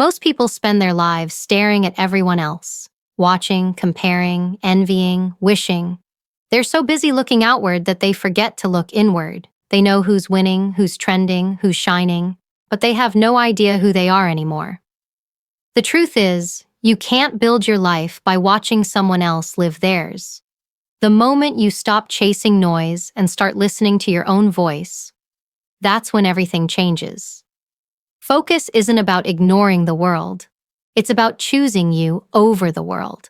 Most people spend their lives staring at everyone else, watching, comparing, envying, wishing. They're so busy looking outward that they forget to look inward. They know who's winning, who's trending, who's shining, but they have no idea who they are anymore. The truth is, you can't build your life by watching someone else live theirs. The moment you stop chasing noise and start listening to your own voice, that's when everything changes. Focus isn't about ignoring the world. It's about choosing you over the world.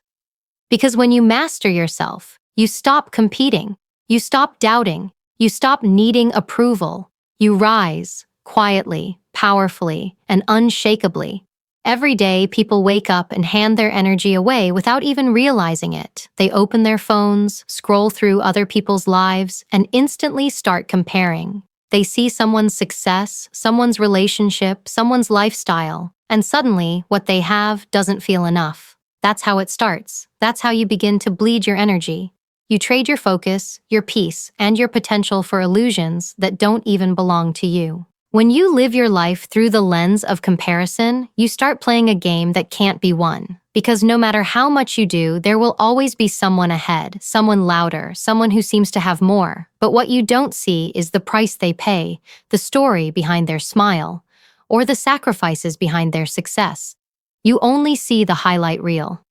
Because when you master yourself, you stop competing, you stop doubting, you stop needing approval. You rise, quietly, powerfully, and unshakably. Every day, people wake up and hand their energy away without even realizing it. They open their phones, scroll through other people's lives, and instantly start comparing. They see someone's success, someone's relationship, someone's lifestyle, and suddenly, what they have doesn't feel enough. That's how it starts. That's how you begin to bleed your energy. You trade your focus, your peace, and your potential for illusions that don't even belong to you. When you live your life through the lens of comparison, you start playing a game that can't be won. Because no matter how much you do, there will always be someone ahead, someone louder, someone who seems to have more. But what you don't see is the price they pay, the story behind their smile, or the sacrifices behind their success. You only see the highlight reel.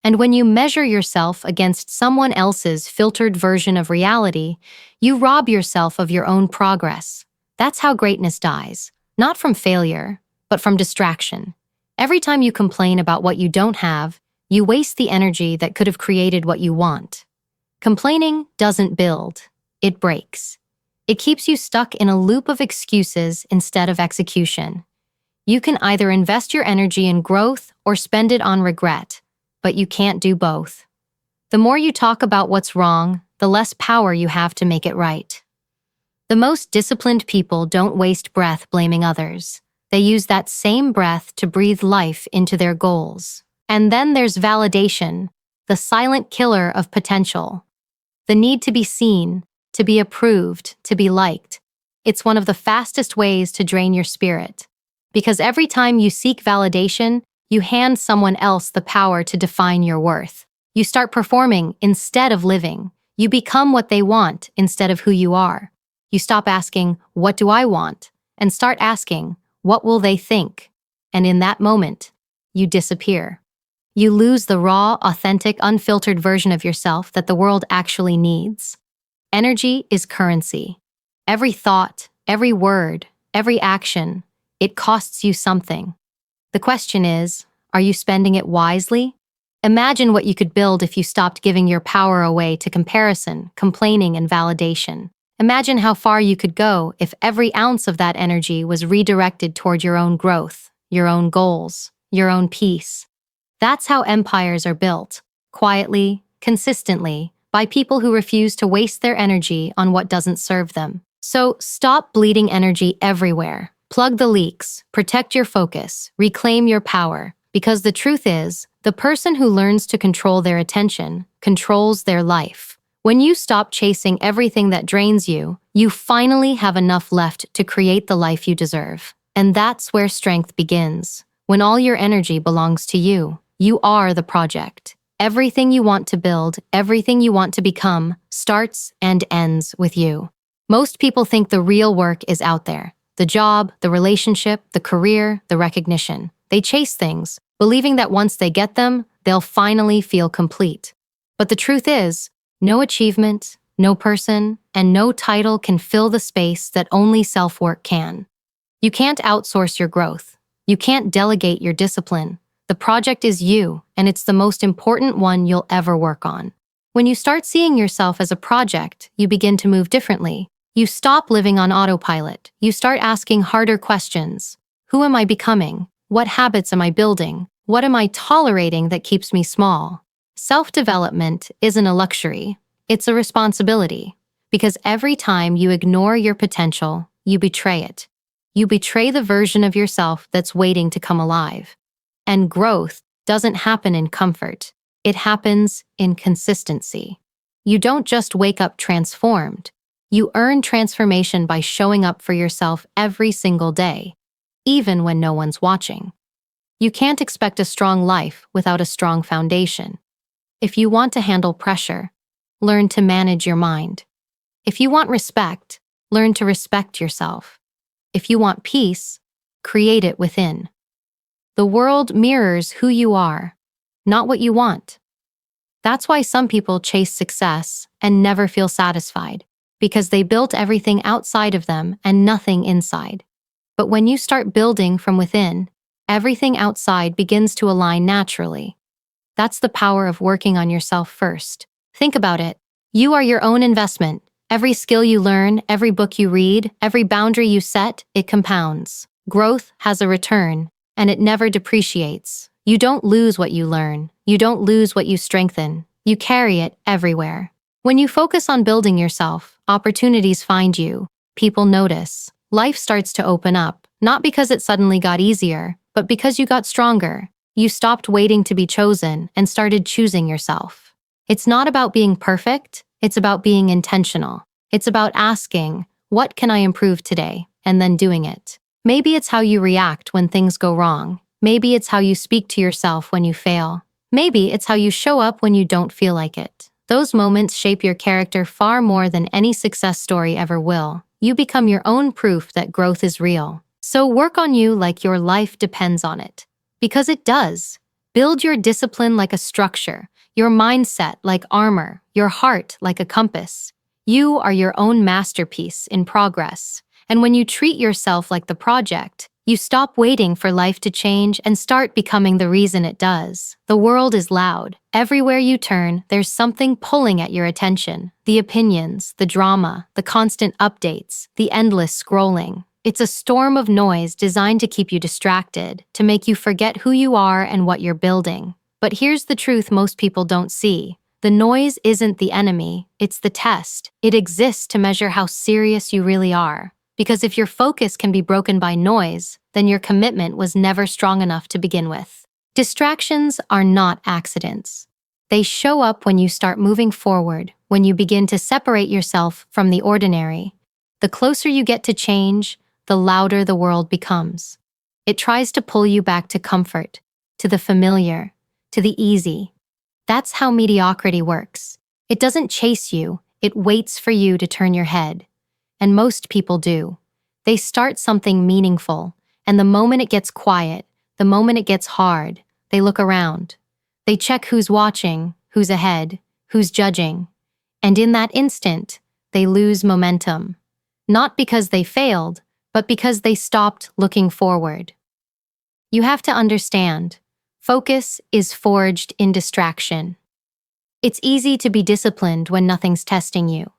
And when you measure yourself against someone else's filtered version of reality, you rob yourself of your own progress. That's how greatness dies, not from failure, but from distraction. Every time you complain about what you don't have, you waste the energy that could have created what you want. Complaining doesn't build, it breaks. It keeps you stuck in a loop of excuses instead of execution. You can either invest your energy in growth or spend it on regret, but you can't do both. The more you talk about what's wrong, the less power you have to make it right. The most disciplined people don't waste breath blaming others. They use that same breath to breathe life into their goals. And then there's validation, the silent killer of potential. The need to be seen, to be approved, to be liked. It's one of the fastest ways to drain your spirit. Because every time you seek validation, you hand someone else the power to define your worth. You start performing instead of living. You become what they want instead of who you are. You stop asking, "What do I want?" and start asking, "What will they think?" And in that moment, you disappear. You lose the raw, authentic, unfiltered version of yourself that the world actually needs. Energy is currency. Every thought, every word, every action, it costs you something. The question is, are you spending it wisely? Imagine what you could build if you stopped giving your power away to comparison, complaining, and validation. Imagine how far you could go if every ounce of that energy was redirected toward your own growth, your own goals, your own peace. That's how empires are built, quietly, consistently, by people who refuse to waste their energy on what doesn't serve them. So stop bleeding energy everywhere. Plug the leaks, protect your focus, reclaim your power, because the truth is, the person who learns to control their attention controls their life. When you stop chasing everything that drains you, you finally have enough left to create the life you deserve. And that's where strength begins. When all your energy belongs to you, you are the project. Everything you want to build, everything you want to become, starts and ends with you. Most people think the real work is out there. The job, the relationship, the career, the recognition. They chase things, believing that once they get them, they'll finally feel complete. But the truth is, no achievement, no person, and no title can fill the space that only self-work can. You can't outsource your growth. You can't delegate your discipline. The project is you, and it's the most important one you'll ever work on. When you start seeing yourself as a project, you begin to move differently. You stop living on autopilot. You start asking harder questions. Who am I becoming? What habits am I building? What am I tolerating that keeps me small? Self-development isn't a luxury, it's a responsibility. Because every time you ignore your potential, you betray it. You betray the version of yourself that's waiting to come alive. And growth doesn't happen in comfort. It happens in consistency. You don't just wake up transformed. You earn transformation by showing up for yourself every single day, even when no one's watching. You can't expect a strong life without a strong foundation. If you want to handle pressure, learn to manage your mind. If you want respect, learn to respect yourself. If you want peace, create it within. The world mirrors who you are, not what you want. That's why some people chase success and never feel satisfied, because they built everything outside of them and nothing inside. But when you start building from within, everything outside begins to align naturally. That's the power of working on yourself first. Think about it. You are your own investment. Every skill you learn, every book you read, every boundary you set, it compounds. Growth has a return, and it never depreciates. You don't lose what you learn. You don't lose what you strengthen. You carry it everywhere. When you focus on building yourself, opportunities find you. People notice. Life starts to open up, not because it suddenly got easier, but because you got stronger. You stopped waiting to be chosen and started choosing yourself. It's not about being perfect, it's about being intentional. It's about asking, what can I improve today? And then doing it. Maybe it's how you react when things go wrong. Maybe it's how you speak to yourself when you fail. Maybe it's how you show up when you don't feel like it. Those moments shape your character far more than any success story ever will. You become your own proof that growth is real. So work on you like your life depends on it. Because it does. Build your discipline like a structure, your mindset like armor, your heart like a compass. You are your own masterpiece in progress. And when you treat yourself like the project, you stop waiting for life to change and start becoming the reason it does. The world is loud. Everywhere you turn, there's something pulling at your attention. The opinions, the drama, the constant updates, the endless scrolling. It's a storm of noise designed to keep you distracted, to make you forget who you are and what you're building. But here's the truth most people don't see. The noise isn't the enemy, it's the test. It exists to measure how serious you really are. Because if your focus can be broken by noise, then your commitment was never strong enough to begin with. Distractions are not accidents. They show up when you start moving forward, when you begin to separate yourself from the ordinary. The closer you get to change, the louder the world becomes. It tries to pull you back to comfort, to the familiar, to the easy. That's how mediocrity works. It doesn't chase you, it waits for you to turn your head. And most people do. They start something meaningful, and the moment it gets quiet, the moment it gets hard, they look around. They check who's watching, who's ahead, who's judging. And in that instant, they lose momentum. Not because they failed, but because they stopped looking forward. You have to understand, focus is forged in distraction. It's easy to be disciplined when nothing's testing you.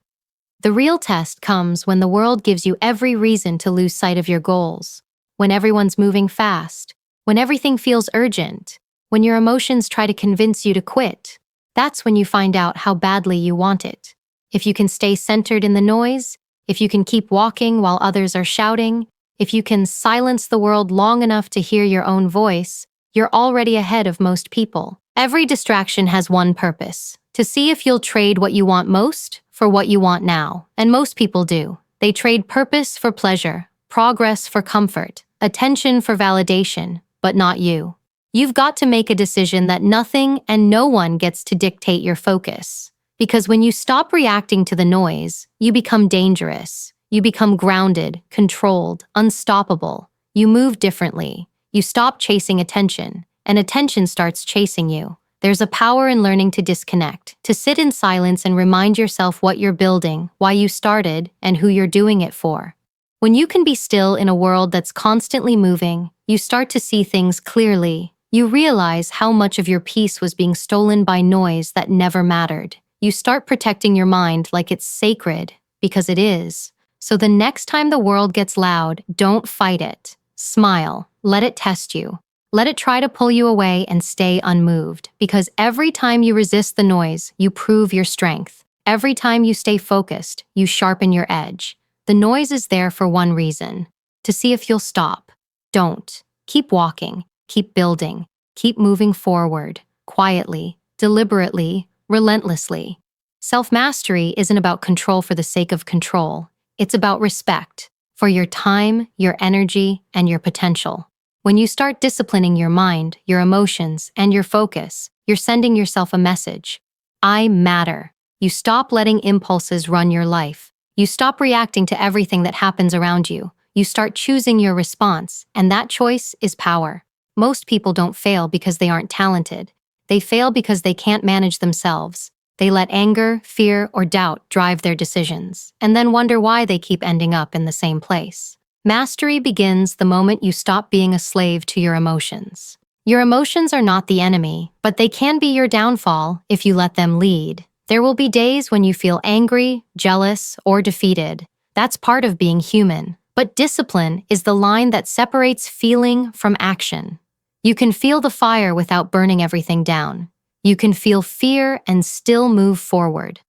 The real test comes when the world gives you every reason to lose sight of your goals, when everyone's moving fast, when everything feels urgent, when your emotions try to convince you to quit. That's when you find out how badly you want it. If you can stay centered in the noise, if you can keep walking while others are shouting, if you can silence the world long enough to hear your own voice, you're already ahead of most people. Every distraction has one purpose: to see if you'll trade what you want most for what you want now. And most people do. They trade purpose for pleasure, progress for comfort, attention for validation, but not you. You've got to make a decision that nothing and no one gets to dictate your focus. Because when you stop reacting to the noise, you become dangerous. You become grounded, controlled, unstoppable. You move differently. You stop chasing attention, and attention starts chasing you. There's a power in learning to disconnect, to sit in silence and remind yourself what you're building, why you started, and who you're doing it for. When you can be still in a world that's constantly moving, you start to see things clearly. You realize how much of your peace was being stolen by noise that never mattered. You start protecting your mind like it's sacred, because it is. So the next time the world gets loud, don't fight it. Smile. Let it test you. Let it try to pull you away and stay unmoved, because every time you resist the noise, you prove your strength. Every time you stay focused, you sharpen your edge. The noise is there for one reason: to see if you'll stop. Don't. Keep walking. Keep building. Keep moving forward, quietly, deliberately, relentlessly. Self-mastery isn't about control for the sake of control. It's about respect for your time, your energy, and your potential. When you start disciplining your mind, your emotions, and your focus, you're sending yourself a message. I matter. You stop letting impulses run your life. You stop reacting to everything that happens around you. You start choosing your response, and that choice is power. Most people don't fail because they aren't talented. They fail because they can't manage themselves. They let anger, fear, or doubt drive their decisions, and then wonder why they keep ending up in the same place. Mastery begins the moment you stop being a slave to your emotions. Your emotions are not the enemy, but they can be your downfall if you let them lead. There will be days when you feel angry, jealous, or defeated. That's part of being human. But discipline is the line that separates feeling from action. You can feel the fire without burning everything down. You can feel fear and still move forward.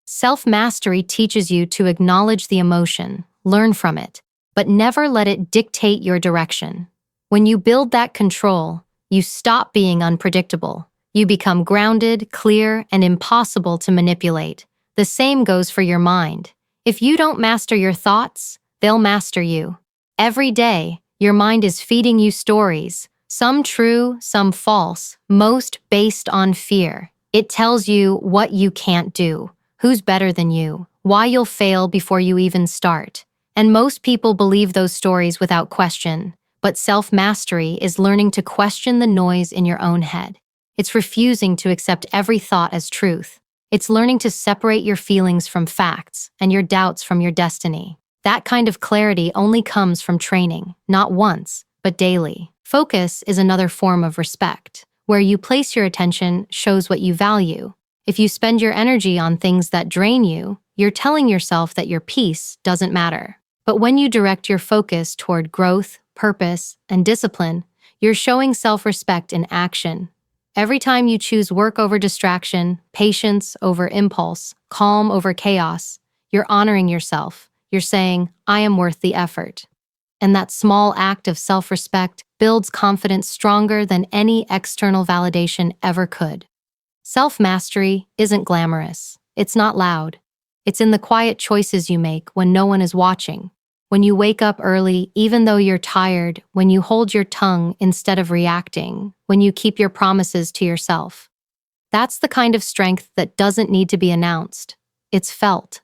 Self-mastery teaches you to acknowledge the emotion, learn from it, but never let it dictate your direction. When you build that control, you stop being unpredictable. You become grounded, clear, and impossible to manipulate. The same goes for your mind. If you don't master your thoughts, they'll master you. Every day, your mind is feeding you stories, some true, some false, most based on fear. It tells you what you can't do, who's better than you, why you'll fail before you even start. And most people believe those stories without question. But self-mastery is learning to question the noise in your own head. It's refusing to accept every thought as truth. It's learning to separate your feelings from facts and your doubts from your destiny. That kind of clarity only comes from training, not once, but daily. Focus is another form of respect. Where you place your attention shows what you value. If you spend your energy on things that drain you, you're telling yourself that your peace doesn't matter. But when you direct your focus toward growth, purpose, and discipline, you're showing self-respect in action. Every time you choose work over distraction, patience over impulse, calm over chaos, you're honoring yourself. You're saying, I am worth the effort. And that small act of self-respect builds confidence stronger than any external validation ever could. Self-mastery isn't glamorous. It's not loud. It's in the quiet choices you make when no one is watching. When you wake up early, even though you're tired, when you hold your tongue instead of reacting, when you keep your promises to yourself. That's the kind of strength that doesn't need to be announced. It's felt.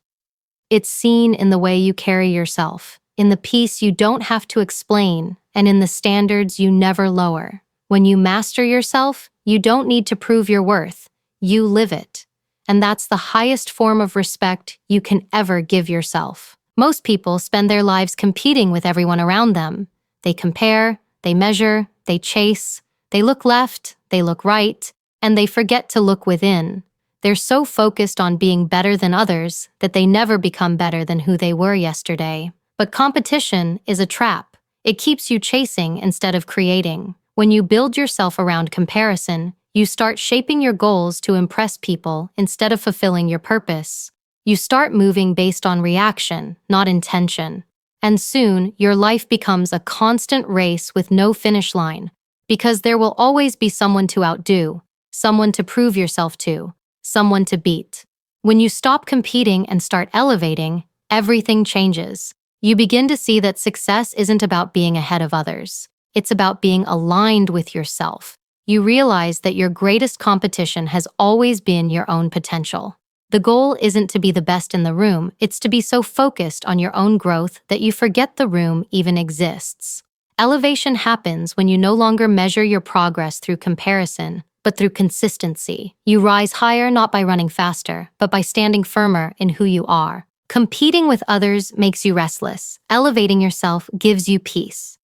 It's seen in the way you carry yourself, in the peace you don't have to explain, and in the standards you never lower. When you master yourself, you don't need to prove your worth. You live it. And that's the highest form of respect you can ever give yourself. Most people spend their lives competing with everyone around them. They compare, they measure, they chase, they look left, they look right, and they forget to look within. They're so focused on being better than others that they never become better than who they were yesterday. But competition is a trap. It keeps you chasing instead of creating. When you build yourself around comparison, you start shaping your goals to impress people instead of fulfilling your purpose. You start moving based on reaction, not intention. And soon, your life becomes a constant race with no finish line, because there will always be someone to outdo, someone to prove yourself to, someone to beat. When you stop competing and start elevating, everything changes. You begin to see that success isn't about being ahead of others. It's about being aligned with yourself. You realize that your greatest competition has always been your own potential. The goal isn't to be the best in the room, it's to be so focused on your own growth that you forget the room even exists. Elevation happens when you no longer measure your progress through comparison, but through consistency. You rise higher not by running faster, but by standing firmer in who you are. Competing with others makes you restless. Elevating yourself gives you peace.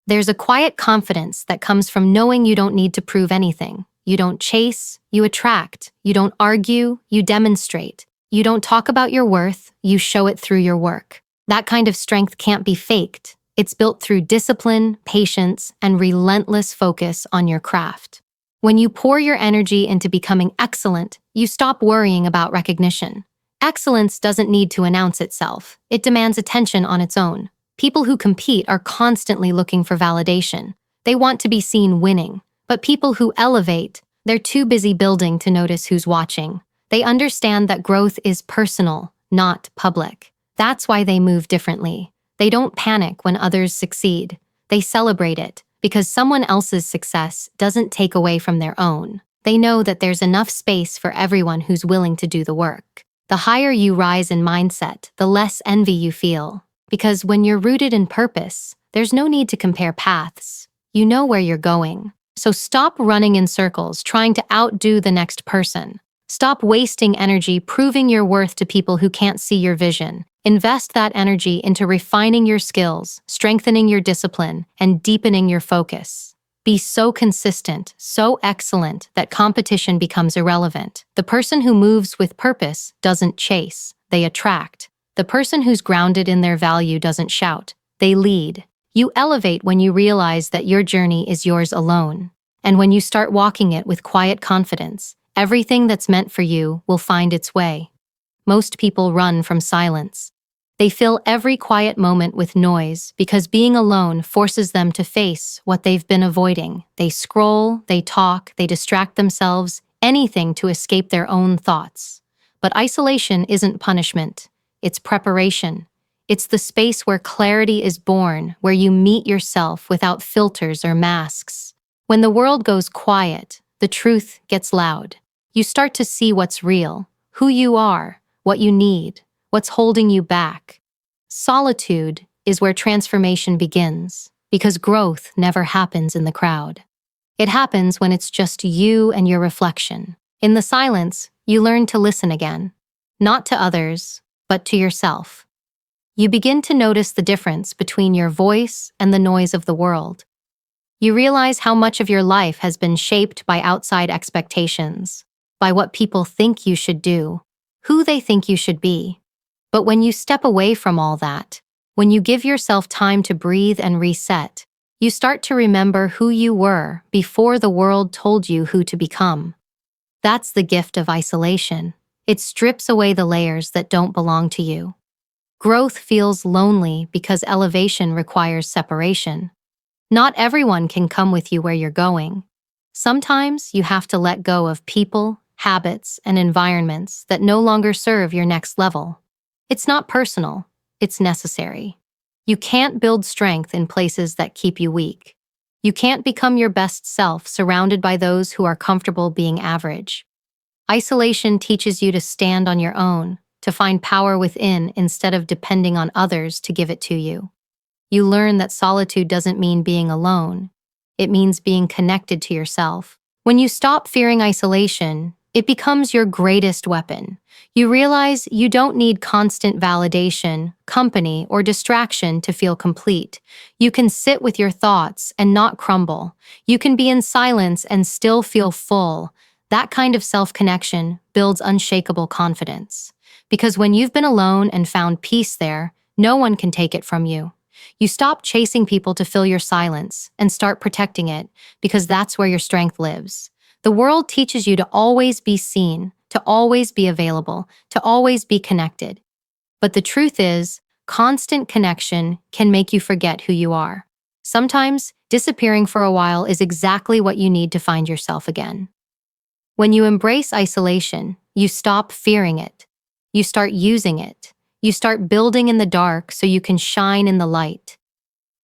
There's a quiet confidence that comes from knowing you don't need to prove anything. You don't chase, you attract. You don't argue, you demonstrate. You don't talk about your worth, you show it through your work. That kind of strength can't be faked. It's built through discipline, patience, and relentless focus on your craft. When you pour your energy into becoming excellent, you stop worrying about recognition. Excellence doesn't need to announce itself. It demands attention on its own. People who compete are constantly looking for validation. They want to be seen winning. But people who elevate, they're too busy building to notice who's watching. They understand that growth is personal, not public. That's why they move differently. They don't panic when others succeed. They celebrate it, because someone else's success doesn't take away from their own. They know that there's enough space for everyone who's willing to do the work. The higher you rise in mindset, the less envy you feel. Because when you're rooted in purpose, there's no need to compare paths. You know where you're going. So stop running in circles trying to outdo the next person. Stop wasting energy proving your worth to people who can't see your vision. Invest that energy into refining your skills, strengthening your discipline, and deepening your focus. Be so consistent, so excellent that competition becomes irrelevant. The person who moves with purpose doesn't chase, they attract. The person who's grounded in their value doesn't shout, they lead. You elevate when you realize that your journey is yours alone. And when you start walking it with quiet confidence, everything that's meant for you will find its way. Most people run from silence. They fill every quiet moment with noise because being alone forces them to face what they've been avoiding. They scroll, they talk, they distract themselves, anything to escape their own thoughts. But isolation isn't punishment. It's preparation. It's the space where clarity is born, where you meet yourself without filters or masks. When the world goes quiet, the truth gets loud. You start to see what's real, who you are, what you need, what's holding you back. Solitude is where transformation begins, because growth never happens in the crowd. It happens when it's just you and your reflection. In the silence, you learn to listen again, not to others, but to yourself. You begin to notice the difference between your voice and the noise of the world. You realize how much of your life has been shaped by outside expectations, by what people think you should do, who they think you should be. But when you step away from all that, when you give yourself time to breathe and reset, you start to remember who you were before the world told you who to become. That's the gift of isolation. It strips away the layers that don't belong to you. Growth feels lonely because elevation requires separation. Not everyone can come with you where you're going. Sometimes you have to let go of people, habits, and environments that no longer serve your next level. It's not personal, it's necessary. You can't build strength in places that keep you weak. You can't become your best self surrounded by those who are comfortable being average. Isolation teaches you to stand on your own, to find power within instead of depending on others to give it to you. You learn that solitude doesn't mean being alone. It means being connected to yourself. When you stop fearing isolation, it becomes your greatest weapon. You realize you don't need constant validation, company, or distraction to feel complete. You can sit with your thoughts and not crumble. You can be in silence and still feel full. That kind of self-connection builds unshakable confidence. Because when you've been alone and found peace there, no one can take it from you. You stop chasing people to fill your silence and start protecting it, because that's where your strength lives. The world teaches you to always be seen, to always be available, to always be connected. But the truth is, constant connection can make you forget who you are. Sometimes, disappearing for a while is exactly what you need to find yourself again. When you embrace isolation, you stop fearing it. You start using it. You start building in the dark so you can shine in the light.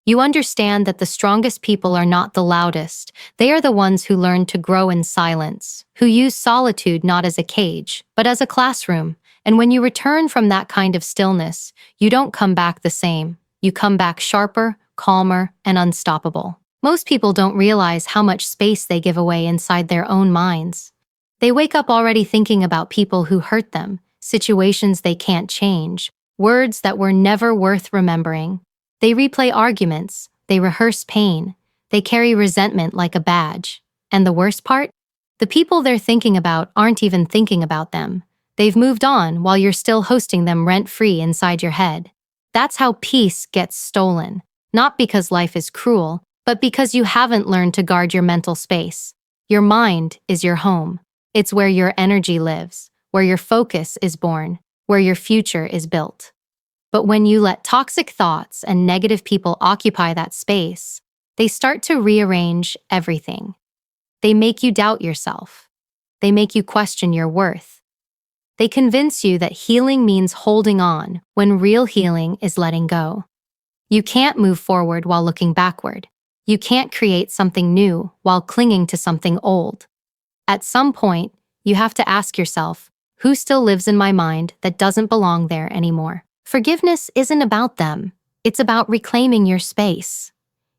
You understand that the strongest people are not the loudest. They are the ones who learn to grow in silence, who use solitude not as a cage, but as a classroom. And when you return from that kind of stillness, you don't come back the same. You come back sharper, calmer, and unstoppable. Most people don't realize how much space they give away inside their own minds. They wake up already thinking about people who hurt them, situations they can't change, words that were never worth remembering. They replay arguments, they rehearse pain, they carry resentment like a badge. And the worst part? The people they're thinking about aren't even thinking about them. They've moved on while you're still hosting them rent-free inside your head. That's how peace gets stolen, not because life is cruel, but because you haven't learned to guard your mental space. Your mind is your home. It's where your energy lives, where your focus is born, where your future is built. But when you let toxic thoughts and negative people occupy that space, they start to rearrange everything. They make you doubt yourself. They make you question your worth. They convince you that healing means holding on when real healing is letting go. You can't move forward while looking backward. You can't create something new while clinging to something old. At some point, you have to ask yourself, who still lives in my mind that doesn't belong there anymore? Forgiveness isn't about them. It's about reclaiming your space.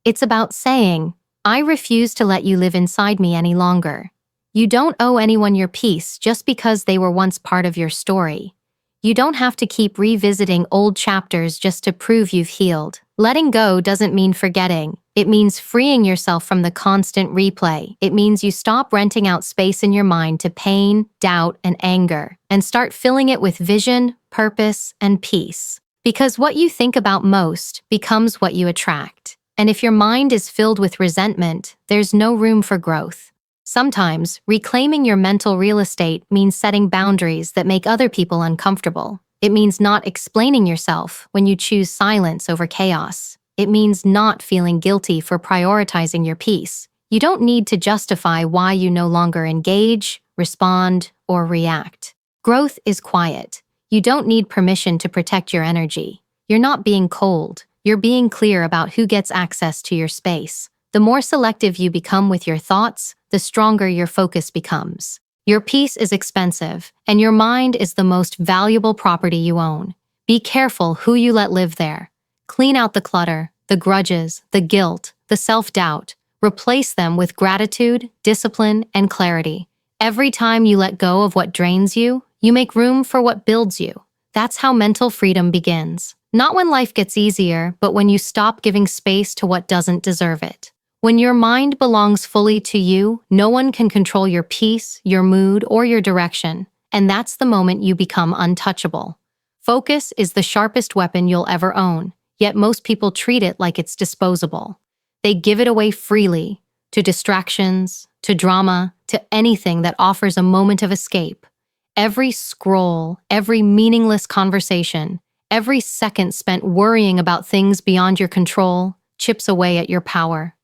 It's about saying, I refuse to let you live inside me any longer. You don't owe anyone your peace just because they were once part of your story. You don't have to keep revisiting old chapters just to prove you've healed. Letting go doesn't mean forgetting. It means freeing yourself from the constant replay. It means you stop renting out space in your mind to pain, doubt, and anger, and start filling it with vision, purpose, and peace. Because what you think about most becomes what you attract. And if your mind is filled with resentment, there's no room for growth. Sometimes, reclaiming your mental real estate means setting boundaries that make other people uncomfortable. It means not explaining yourself when you choose silence over chaos. It means not feeling guilty for prioritizing your peace. You don't need to justify why you no longer engage, respond, or react. Growth is quiet. You don't need permission to protect your energy. You're not being cold. You're being clear about who gets access to your space. The more selective you become with your thoughts, the stronger your focus becomes. Your peace is expensive, and your mind is the most valuable property you own. Be careful who you let live there. Clean out the clutter, the grudges, the guilt, the self-doubt. Replace them with gratitude, discipline, and clarity. Every time you let go of what drains you, you make room for what builds you. That's how mental freedom begins. Not when life gets easier, but when you stop giving space to what doesn't deserve it. When your mind belongs fully to you, no one can control your peace, your mood, or your direction, and that's the moment you become untouchable. Focus is the sharpest weapon you'll ever own, yet most people treat it like it's disposable. They give it away freely, to distractions, to drama, to anything that offers a moment of escape. Every scroll, every meaningless conversation, every second spent worrying about things beyond your control chips away at your power.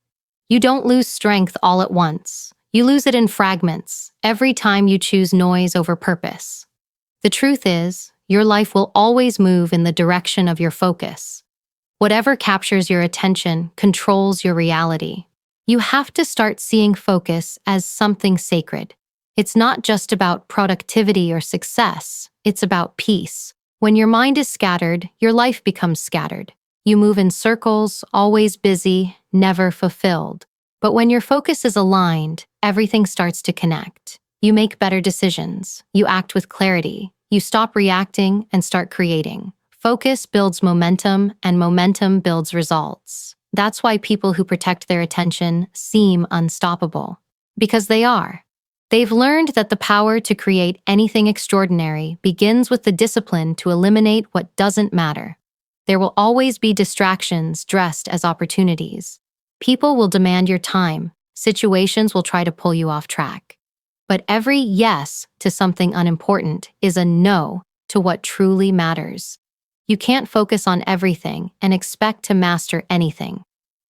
You don't lose strength all at once. You lose it in fragments, every time you choose noise over purpose. The truth is, your life will always move in the direction of your focus. Whatever captures your attention controls your reality. You have to start seeing focus as something sacred. It's not just about productivity or success, it's about peace. When your mind is scattered, your life becomes scattered. You move in circles, always busy, never fulfilled. But when your focus is aligned, everything starts to connect. You make better decisions. You act with clarity. You stop reacting and start creating. Focus builds momentum, and momentum builds results. That's why people who protect their attention seem unstoppable. Because they are. They've learned that the power to create anything extraordinary begins with the discipline to eliminate what doesn't matter. There will always be distractions dressed as opportunities. People will demand your time. Situations will try to pull you off track. But every yes to something unimportant is a no to what truly matters. You can't focus on everything and expect to master anything.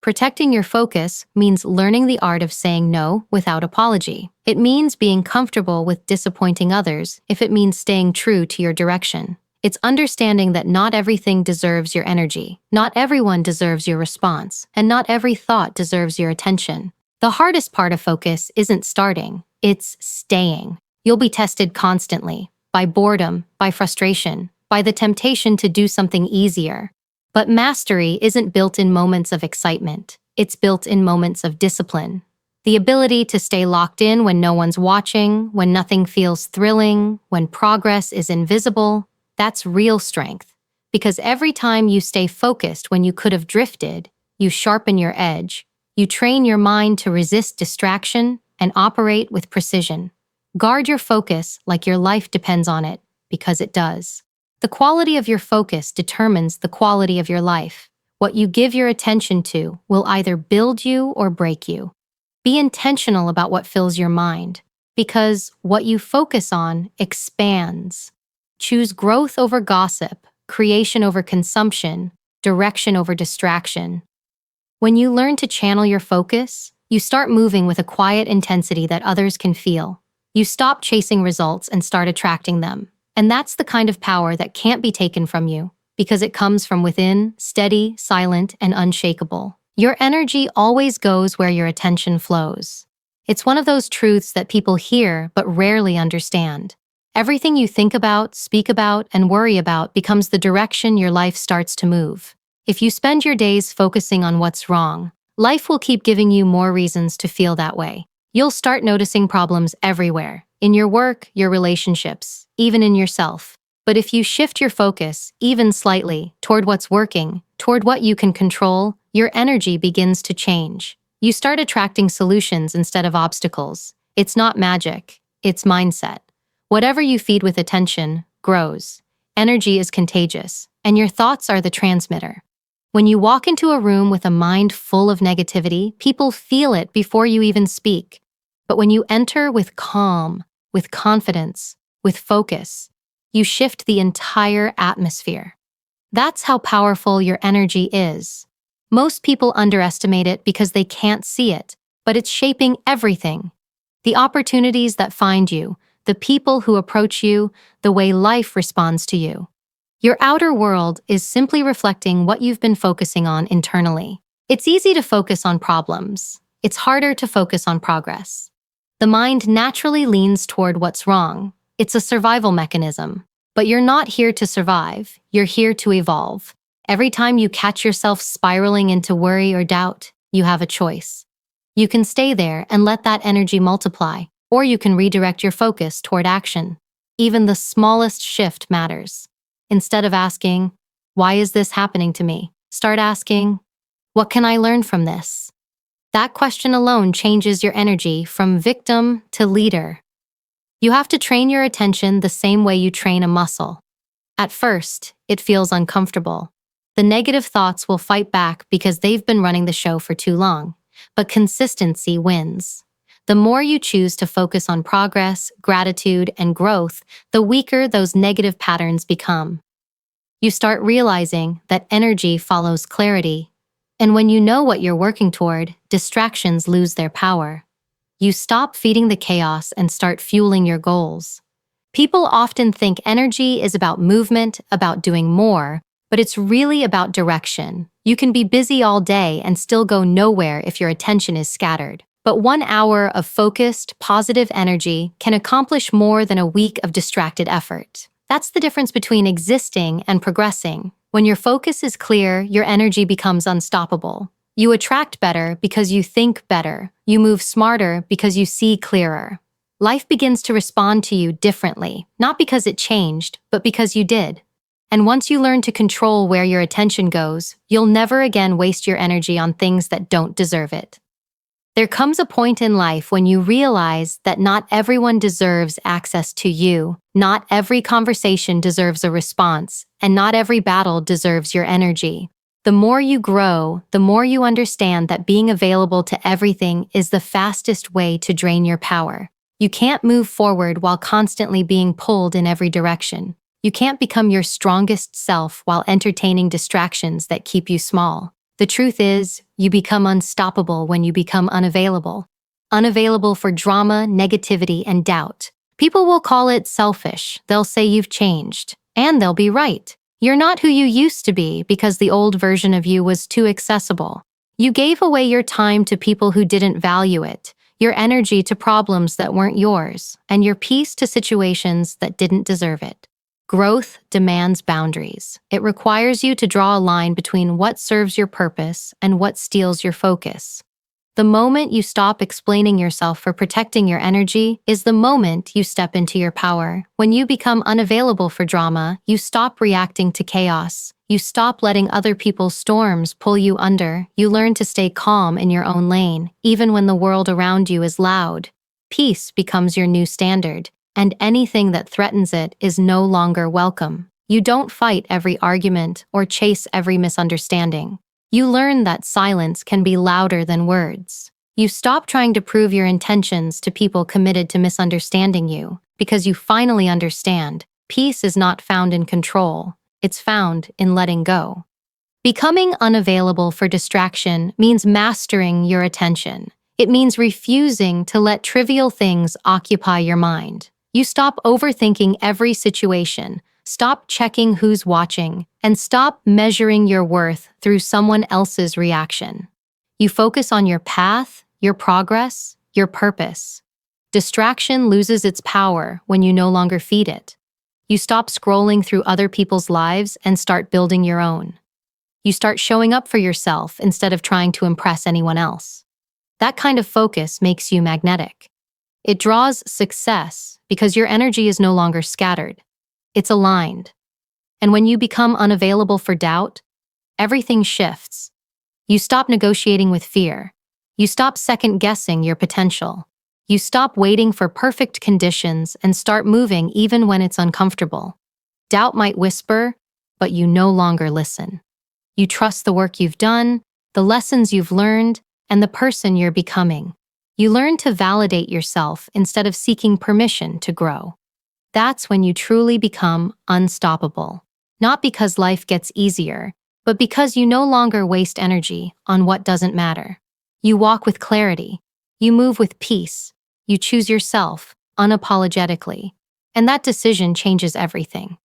Protecting your focus means learning the art of saying no without apology. It means being comfortable with disappointing others if it means staying true to your direction. It's understanding that not everything deserves your energy, not everyone deserves your response, and not every thought deserves your attention. The hardest part of focus isn't starting, it's staying. You'll be tested constantly, by boredom, by frustration, by the temptation to do something easier. But mastery isn't built in moments of excitement, it's built in moments of discipline. The ability to stay locked in when no one's watching, when nothing feels thrilling, when progress is invisible. That's real strength, because every time you stay focused when you could have drifted, you sharpen your edge, you train your mind to resist distraction and operate with precision. Guard your focus like your life depends on it, because it does. The quality of your focus determines the quality of your life. What you give your attention to will either build you or break you. Be intentional about what fills your mind, because what you focus on expands. Choose growth over gossip, creation over consumption, direction over distraction. When you learn to channel your focus, you start moving with a quiet intensity that others can feel. You stop chasing results and start attracting them. And that's the kind of power that can't be taken from you, because it comes from within, steady, silent, and unshakable. Your energy always goes where your attention flows. It's one of those truths that people hear but rarely understand. Everything you think about, speak about, and worry about becomes the direction your life starts to move. If you spend your days focusing on what's wrong, life will keep giving you more reasons to feel that way. You'll start noticing problems everywhere, in your work, your relationships, even in yourself. But if you shift your focus, even slightly, toward what's working, toward what you can control, your energy begins to change. You start attracting solutions instead of obstacles. It's not magic, it's mindset. Whatever you feed with attention grows. Energy is contagious, and your thoughts are the transmitter. When you walk into a room with a mind full of negativity, people feel it before you even speak. But when you enter with calm, with confidence, with focus, you shift the entire atmosphere. That's how powerful your energy is. Most people underestimate it because they can't see it, but it's shaping everything. The opportunities that find you, the people who approach you, the way life responds to you. Your outer world is simply reflecting what you've been focusing on internally. It's easy to focus on problems. It's harder to focus on progress. The mind naturally leans toward what's wrong. It's a survival mechanism. But you're not here to survive. You're here to evolve. Every time you catch yourself spiraling into worry or doubt, you have a choice. You can stay there and let that energy multiply, or you can redirect your focus toward action. Even the smallest shift matters. Instead of asking, "Why is this happening to me?" start asking, "What can I learn from this?" That question alone changes your energy from victim to leader. You have to train your attention the same way you train a muscle. At first, it feels uncomfortable. The negative thoughts will fight back because they've been running the show for too long. But consistency wins. The more you choose to focus on progress, gratitude, and growth, the weaker those negative patterns become. You start realizing that energy follows clarity. And when you know what you're working toward, distractions lose their power. You stop feeding the chaos and start fueling your goals. People often think energy is about movement, about doing more, but it's really about direction. You can be busy all day and still go nowhere if your attention is scattered. But 1 hour of focused, positive energy can accomplish more than a week of distracted effort. That's the difference between existing and progressing. When your focus is clear, your energy becomes unstoppable. You attract better because you think better. You move smarter because you see clearer. Life begins to respond to you differently, not because it changed, but because you did. And once you learn to control where your attention goes, you'll never again waste your energy on things that don't deserve it. There comes a point in life when you realize that not everyone deserves access to you, not every conversation deserves a response, and not every battle deserves your energy. The more you grow, the more you understand that being available to everything is the fastest way to drain your power. You can't move forward while constantly being pulled in every direction. You can't become your strongest self while entertaining distractions that keep you small. The truth is, you become unstoppable when you become unavailable. Unavailable for drama, negativity, and doubt. People will call it selfish. They'll say you've changed. And they'll be right. You're not who you used to be because the old version of you was too accessible. You gave away your time to people who didn't value it, your energy to problems that weren't yours, and your peace to situations that didn't deserve it. Growth demands boundaries. It requires you to draw a line between what serves your purpose and what steals your focus. The moment you stop explaining yourself for protecting your energy is the moment you step into your power. When you become unavailable for drama, you stop reacting to chaos. You stop letting other people's storms pull you under. You learn to stay calm in your own lane, even when the world around you is loud. Peace becomes your new standard, and anything that threatens it is no longer welcome. You don't fight every argument or chase every misunderstanding. You learn that silence can be louder than words. You stop trying to prove your intentions to people committed to misunderstanding you, because you finally understand peace is not found in control, it's found in letting go. Becoming unavailable for distraction means mastering your attention. It means refusing to let trivial things occupy your mind. You stop overthinking every situation, stop checking who's watching, and stop measuring your worth through someone else's reaction. You focus on your path, your progress, your purpose. Distraction loses its power when you no longer feed it. You stop scrolling through other people's lives and start building your own. You start showing up for yourself instead of trying to impress anyone else. That kind of focus makes you magnetic. It draws success because your energy is no longer scattered. It's aligned. And when you become unavailable for doubt, everything shifts. You stop negotiating with fear. You stop second-guessing your potential. You stop waiting for perfect conditions and start moving even when it's uncomfortable. Doubt might whisper, but you no longer listen. You trust the work you've done, the lessons you've learned, and the person you're becoming. You learn to validate yourself instead of seeking permission to grow. That's when you truly become unstoppable. Not because life gets easier, but because you no longer waste energy on what doesn't matter. You walk with clarity. You move with peace. You choose yourself unapologetically. And that decision changes everything.